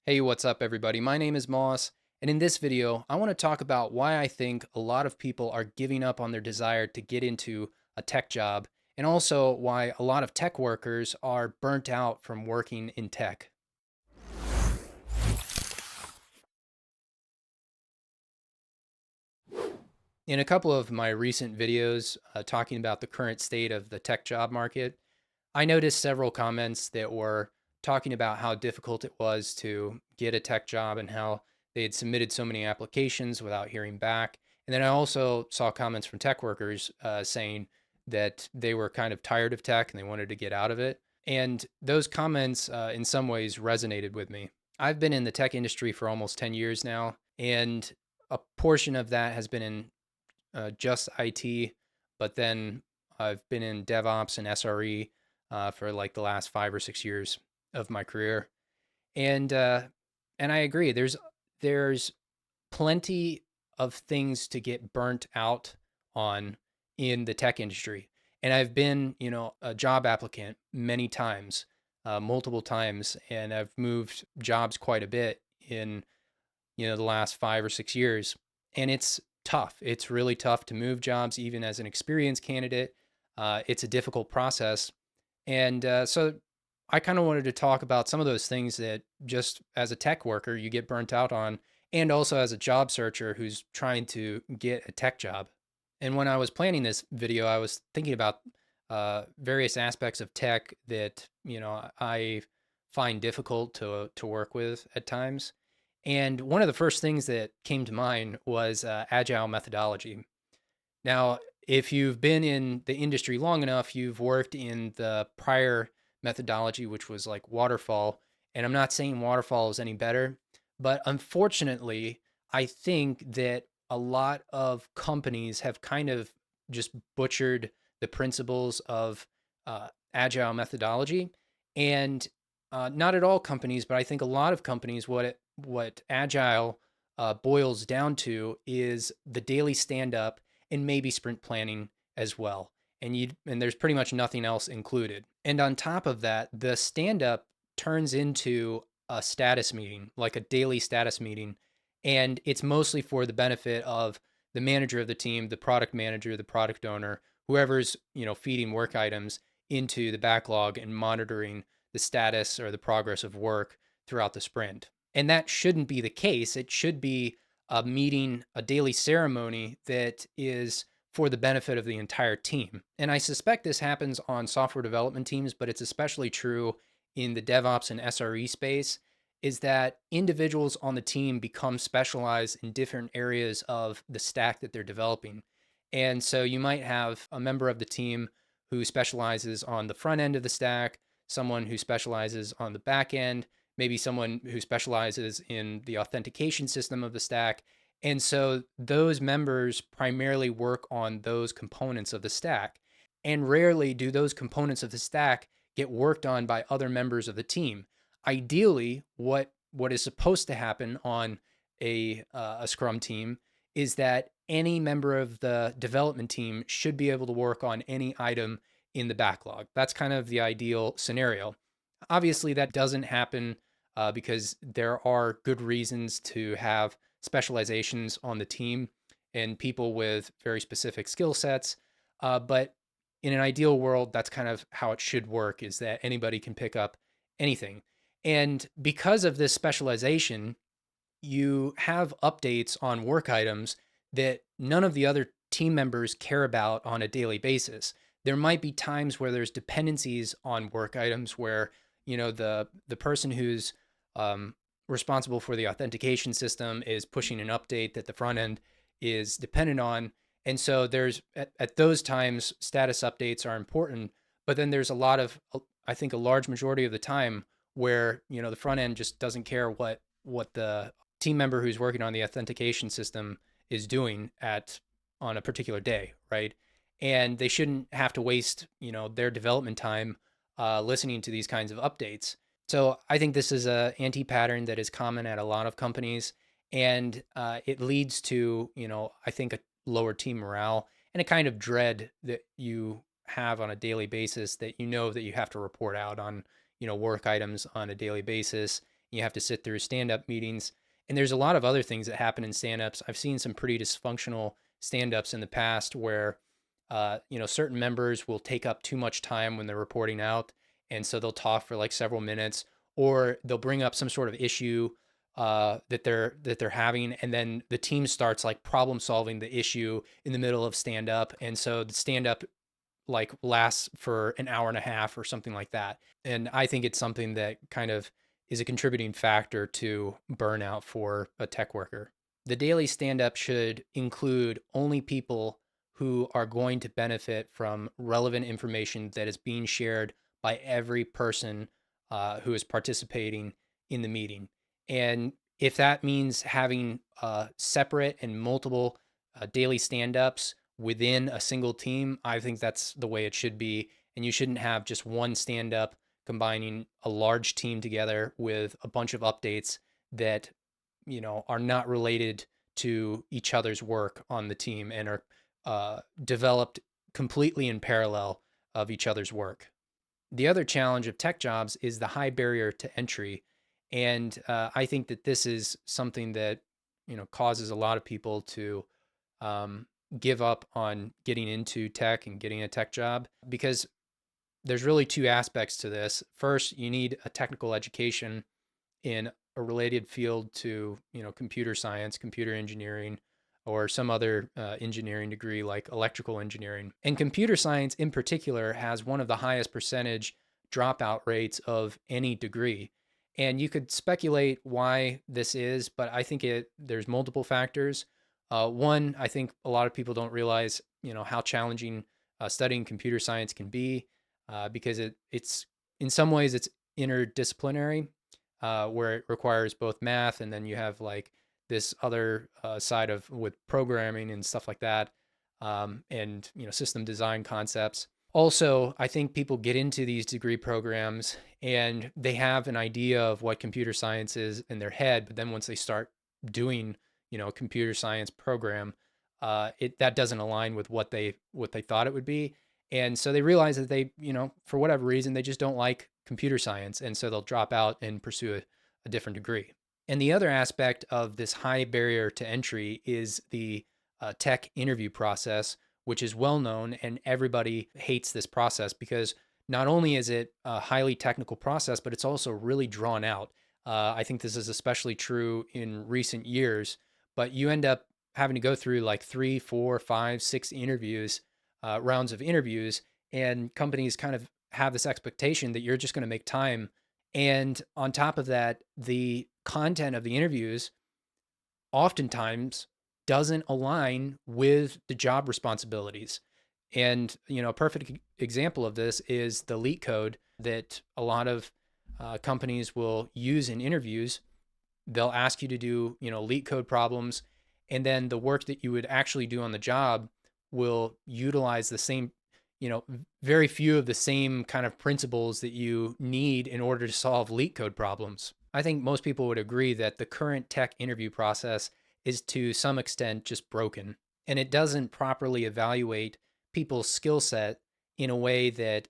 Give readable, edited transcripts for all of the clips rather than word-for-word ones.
Hey, what's up, everybody? My name is Moss, and in this video, I want to talk about why I think a lot of people are giving up on their desire to get into a tech job, and also why a lot of tech workers are burnt out from working in tech. In a couple of my recent videos talking about the current state of the tech job market, I noticed several comments that were talking about how difficult it was to get a tech job and how they had submitted so many applications without hearing back. And then I also saw comments from tech workers saying that they were kind of tired of tech and they wanted to get out of it. And those comments, in some ways, resonated with me. I've been in the tech industry for almost 10 years now, and a portion of that has been in just IT, but then I've been in DevOps and SRE for like the last 5 or 6 years of my career, and uh, and I agree. There's plenty of things to get burnt out on in the tech industry, and I've been a job applicant many times, multiple times, and I've moved jobs quite a bit in the last 5 or 6 years. And it's tough. It's really tough to move jobs, even as an experienced candidate. It's a difficult process. And so I kind of wanted to talk about some of those things that just as a tech worker, you get burnt out on, and also as a job searcher who's trying to get a tech job. And when I was planning this video, I was thinking about various aspects of tech that, I find difficult to work with at times. And one of the first things that came to mind was agile methodology. Now, if you've been in the industry long enough, you've worked in the prior methodology, which was like waterfall. And I'm not saying waterfall is any better, but unfortunately, I think that a lot of companies have kind of just butchered the principles of agile methodology. And not at all companies, but I think a lot of companies, what agile boils down to is the daily stand up and maybe sprint planning as well. And there's pretty much nothing else included. And on top of that, the stand up turns into a status meeting, like a daily status meeting, and it's mostly for the benefit of the manager of the team, the product manager, the product owner, whoever's, feeding work items into the backlog and monitoring the status or the progress of work throughout the sprint. And that shouldn't be the case. It should be a meeting, a daily ceremony that is for the benefit of the entire team. And I suspect this happens on software development teams, but it's especially true in the DevOps and SRE space, is that individuals on the team become specialized in different areas of the stack that they're developing. And so you might have a member of the team who specializes on the front end of the stack, someone who specializes on the back end, maybe someone who specializes in the authentication system of the stack. And so those members primarily work on those components of the stack. And rarely do those components of the stack get worked on by other members of the team. Ideally, what is supposed to happen on a Scrum team is that any member of the development team should be able to work on any item in the backlog. That's kind of the ideal scenario. Obviously, that doesn't happen because there are good reasons to have specializations on the team and people with very specific skill sets. But in an ideal world, that's kind of how it should work, is that anybody can pick up anything. And because of this specialization, you have updates on work items that none of the other team members care about on a daily basis. There might be times where there's dependencies on work items where, the person who's um, responsible for the authentication system is pushing an update that the front end is dependent on. And so there's at those times, status updates are important, but then there's a lot of, I think a large majority of the time where, the front end just doesn't care what the team member who's working on the authentication system is doing at on a particular day, right? And they shouldn't have to waste, their development time listening to these kinds of updates. So I think this is a anti-pattern that is common at a lot of companies, and it leads to, I think a lower team morale and a kind of dread that you have on a daily basis, that that you have to report out on, work items on a daily basis. You have to sit through stand-up meetings. And there's a lot of other things that happen in stand-ups. I've seen some pretty dysfunctional stand-ups in the past where certain members will take up too much time when they're reporting out, and so they'll talk for like several minutes, or they'll bring up some sort of issue that they're having, and then the team starts like problem solving the issue in the middle of stand up, and so the stand up like lasts for an hour and a half or something like that. And I think it's something that kind of is a contributing factor to burnout for a tech worker. The daily stand up should include only people who are going to benefit from relevant information that is being shared by every person who is participating in the meeting. And if that means having separate and multiple daily stand ups within a single team, I think that's the way it should be. And you shouldn't have just one stand up combining a large team together with a bunch of updates that, are not related to each other's work on the team and are developed completely in parallel of each other's work. The other challenge of tech jobs is the high barrier to entry. And I think that this is something that, causes a lot of people to um, give up on getting into tech and getting a tech job, because there's really two aspects to this. First, you need a technical education in a related field to, computer science, computer engineering, or some other engineering degree like electrical engineering. And computer science in particular has one of the highest percentage dropout rates of any degree. And you could speculate why this is, but I think there's multiple factors. One, I think a lot of people don't realize, how challenging studying computer science can be, because it's in some ways it's interdisciplinary, where it requires both math, and then you have like this other side of with programming and stuff like that, and system design concepts. Also, I think people get into these degree programs and they have an idea of what computer science is in their head, but then once they start doing, a computer science program, it that doesn't align with what they thought it would be, and so they realize that they, for whatever reason, they just don't like computer science, and so they'll drop out and pursue a different degree. And the other aspect of this high barrier to entry is the tech interview process, which is well known, and everybody hates this process because not only is it a highly technical process, but it's also really drawn out. I think this is especially true in recent years, but you end up having to go through like 3, 4, 5, 6 interviews, rounds of interviews, and companies kind of have this expectation that you're just going to make time. And on top of that, the content of the interviews oftentimes doesn't align with the job responsibilities. And, a perfect example of this is the Leetcode that a lot of companies will use in interviews. They'll ask you to do, Leetcode problems, and then the work that you would actually do on the job will utilize the same, very few of the same kind of principles that you need in order to solve Leetcode problems. I think most people would agree that the current tech interview process is to some extent just broken, and it doesn't properly evaluate people's skill set in a way that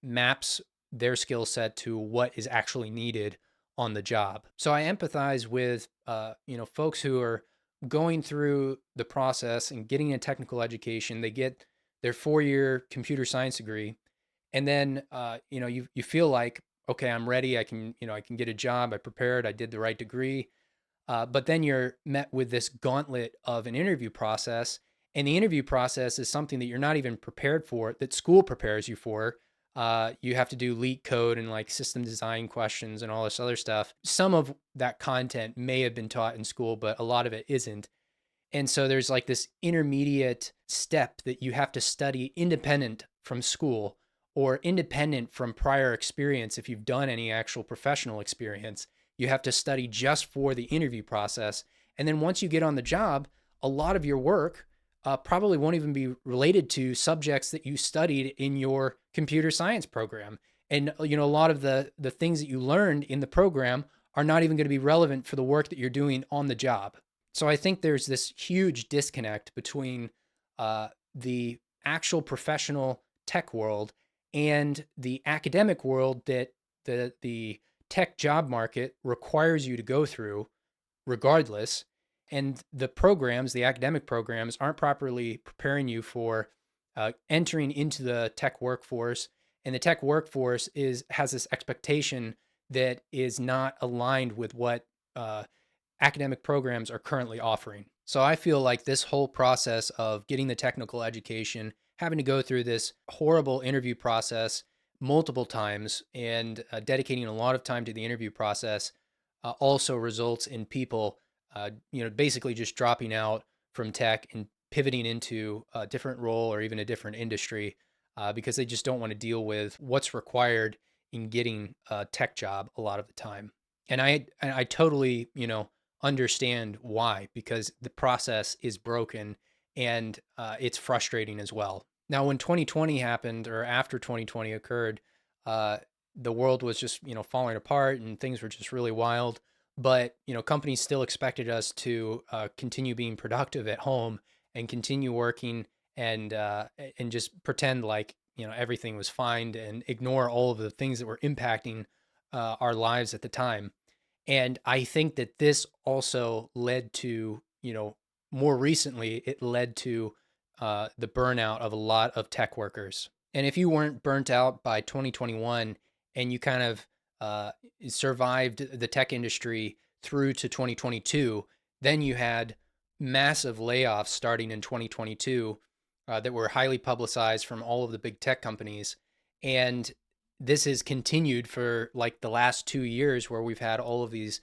maps their skill set to what is actually needed on the job. So I empathize with folks who are going through the process and getting a technical education. They get their 4-year computer science degree, and then you feel like, okay, I'm ready. I can get a job. I prepared. I did the right degree. But then you're met with this gauntlet of an interview process. And the interview process is something that you're not even prepared for, that school prepares you for. You have to do Leetcode and like system design questions and all this other stuff. Some of that content may have been taught in school, but a lot of it isn't. And so there's like this intermediate step that you have to study independent from school or independent from prior experience. If you've done any actual professional experience, you have to study just for the interview process. And then once you get on the job, a lot of your work probably won't even be related to subjects that you studied in your computer science program. And, a lot of the things that you learned in the program are not even going to be relevant for the work that you're doing on the job. So I think there's this huge disconnect between the actual professional tech world and the academic world that the tech job market requires you to go through regardless. And the programs, the academic programs, aren't properly preparing you for entering into the tech workforce. And the tech workforce has this expectation that is not aligned with what uh, academic programs are currently offering. So I feel like this whole process of getting the technical education, having to go through this horrible interview process multiple times, and dedicating a lot of time to the interview process also results in people, basically just dropping out from tech and pivoting into a different role or even a different industry because they just don't want to deal with what's required in getting a tech job a lot of the time. And I totally, understand why, because the process is broken and it's frustrating as well. Now, when 2020 happened, or after 2020 occurred, uh, the world was just, falling apart and things were just really wild. But, companies still expected us to continue being productive at home and continue working and just pretend like, everything was fine and ignore all of the things that were impacting our lives at the time. And I think that this also led to, more recently, it led to the burnout of a lot of tech workers. And if you weren't burnt out by 2021 and you kind of uh, survived the tech industry through to 2022, then you had massive layoffs starting in 2022 that were highly publicized from all of the big tech companies. And this has continued for like the last 2 years where we've had all of these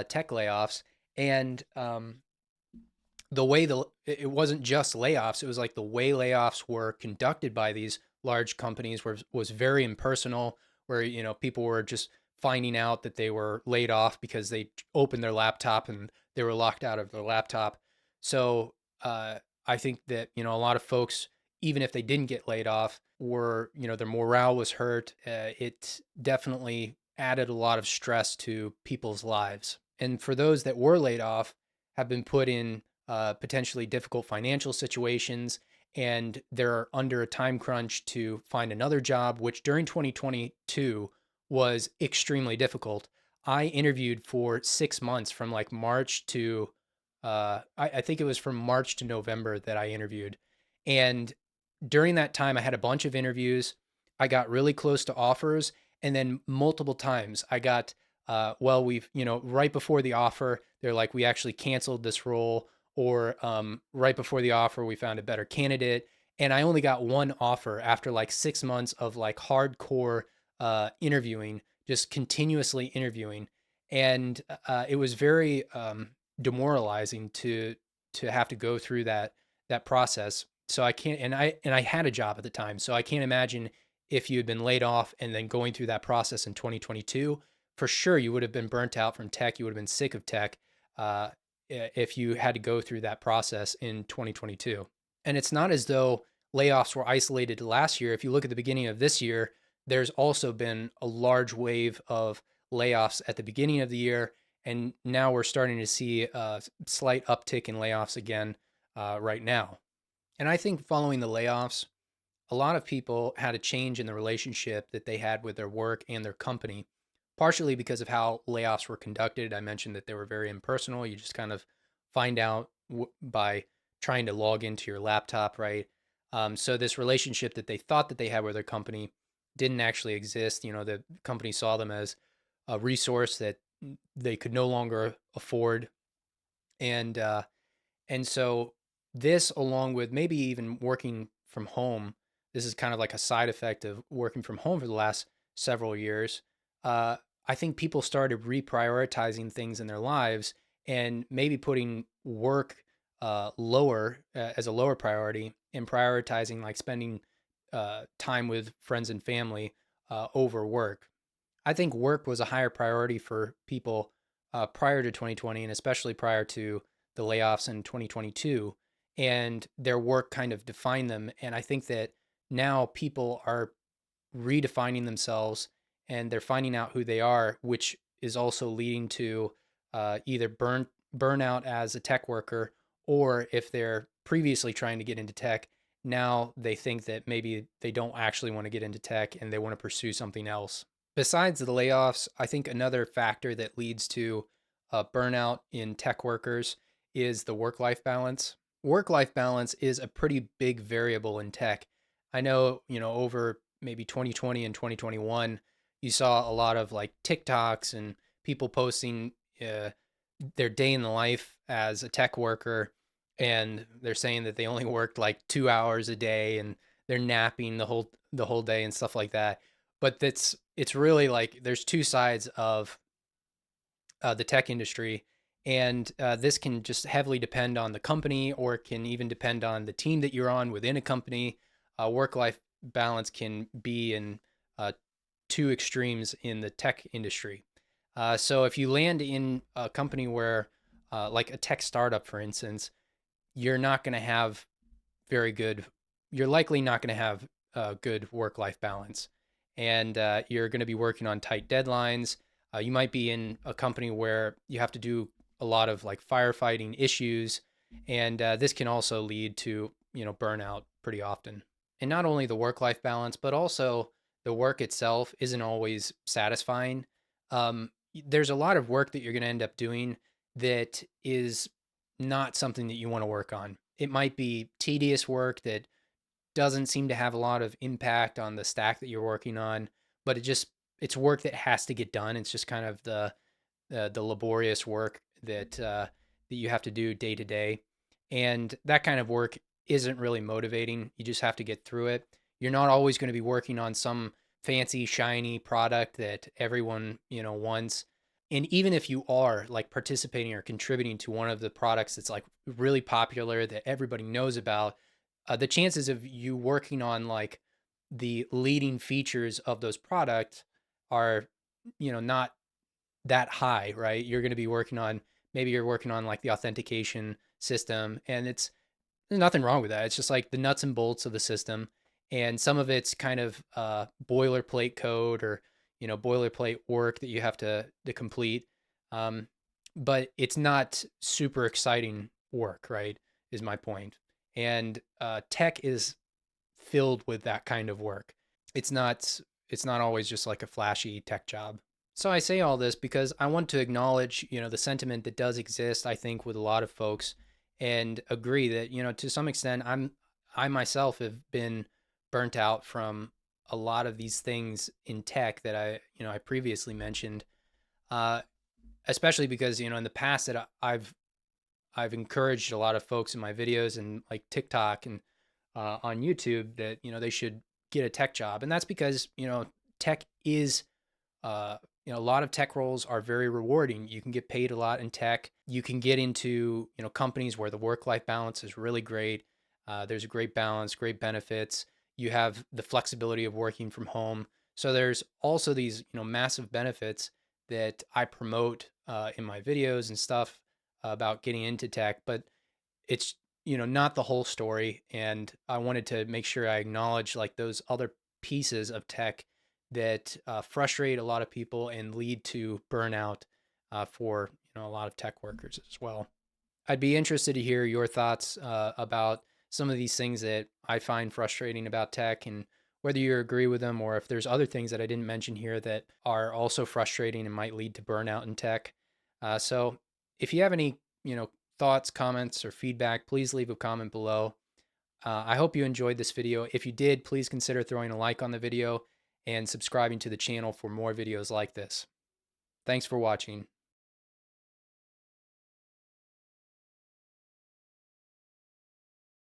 tech layoffs. And the way it wasn't just layoffs, it was like the way layoffs were conducted by these large companies was very impersonal, where people were just finding out that they were laid off because they opened their laptop and they were locked out of their laptop. So I think that a lot of folks, even if they didn't get laid off, were their morale was hurt. It definitely added a lot of stress to people's lives. And for those that were laid off, have been put in potentially difficult financial situations, and they're under a time crunch to find another job, which during 2022 was extremely difficult. I interviewed for 6 months from like March to, I think it was from March to November that I interviewed. And during that time, I had a bunch of interviews. I got really close to offers. And then multiple times I got, well, right before the offer, they're like, we actually canceled this role. Or right before the offer, we found a better candidate. And I only got one offer after like 6 months of like hardcore interviewing, just continuously interviewing. And it was very demoralizing to have to go through that process. So I can't, and I had a job at the time, so I can't imagine if you had been laid off and then going through that process in 2022. For sure, you would have been burnt out from tech. You would have been sick of tech if you had to go through that process in 2022. And it's not as though layoffs were isolated to last year. If you look at the beginning of this year, there's also been a large wave of layoffs at the beginning of the year. And now we're starting to see a slight uptick in layoffs again right now. And I think following the layoffs, a lot of people had a change in the relationship that they had with their work and their company, partially because of how layoffs were conducted. I mentioned that they were very impersonal. You just kind of find out by trying to log into your laptop, right? So this relationship that they thought that they had with their company didn't actually exist. The company saw them as a resource that they could no longer afford, and so this, along with maybe even working from home, this is kind of like a side effect of working from home for the last several years. Uh, I think people started reprioritizing things in their lives and maybe putting work lower as a lower priority, and prioritizing like spending time with friends and family over work. I think work was a higher priority for people prior to 2020, and especially prior to the layoffs in 2022. And their work kind of defined them. And I think that now people are redefining themselves and they're finding out who they are, which is also leading to either burnout as a tech worker, or if they're previously trying to get into tech, now they think that maybe they don't actually want to get into tech and they want to pursue something else. Besides the layoffs, I think another factor that leads to burnout in tech workers is the work life balance. Work life balance is a pretty big variable in tech. I know, over maybe 2020 and 2021, you saw a lot of like TikToks and people posting uh, their day in the life as a tech worker. And they're saying that they only worked like 2 hours a day and they're napping the whole day and stuff like that. But it's really like there's two sides of the tech industry, and this can just heavily depend on the company, or it can even depend on the team that you're on within a company. Work life balance can be in two extremes in the tech industry. So if you land in a company where, like a tech startup, for instance, you're not going to have very good, you're likely not going to have a good work life balance. And you're going to be working on tight deadlines. You might be in a company where you have to do a lot of like firefighting issues. And this can also lead to, burnout pretty often. And not only the work life balance, but also the work itself isn't always satisfying. There's a lot of work that you're going to end up doing that is not something that you want to work on. It might be tedious work that doesn't seem to have a lot of impact on the stack that you're working on, but it's work that has to get done. It's just kind of the laborious work that you have to do day to day, and that kind of work isn't really motivating. You just have to get through it. You're not always going to be working on some fancy shiny product that everyone wants. And even if you are like participating or contributing to one of the products that's like really popular that everybody knows about, the chances of you working on like the leading features of those products are not that high, right? You're going to be working on, maybe you're working on like the authentication system, and there's nothing wrong with that. It's just like the nuts and bolts of the system, and some of it's kind of boilerplate code, or boilerplate work that you have to complete. Um, but it's not super exciting work, right? Is my point. And tech is filled with that kind of work. It's not it's not always just like a flashy tech job. So I say all this because I want to acknowledge, the sentiment that does exist, I think, with a lot of folks, and agree that, to some extent I myself have been burnt out from a lot of these things in tech that I previously mentioned. Uh, Especially because, in the past that I've encouraged a lot of folks in my videos and like TikTok and on YouTube that they should get a tech job, and that's because tech is a lot of tech roles are very rewarding. You can get paid a lot in tech. You can get into companies where the work life balance is really great. There's a great balance, great benefits. You have the flexibility of working from home. So there's also these massive benefits that I promote in my videos and stuff about getting into tech, but it's not the whole story, and I wanted to make sure I acknowledge like those other pieces of tech that frustrate a lot of people and lead to burnout for a lot of tech workers as well. I'd be interested to hear your thoughts about some of these things that I find frustrating about tech, and whether you agree with them, or if there's other things that I didn't mention here that are also frustrating and might lead to burnout in tech. So if you have any, thoughts, comments, or feedback, please leave a comment below. I hope you enjoyed this video. If you did, please consider throwing a like on the video and subscribing to the channel for more videos like this. Thanks for watching.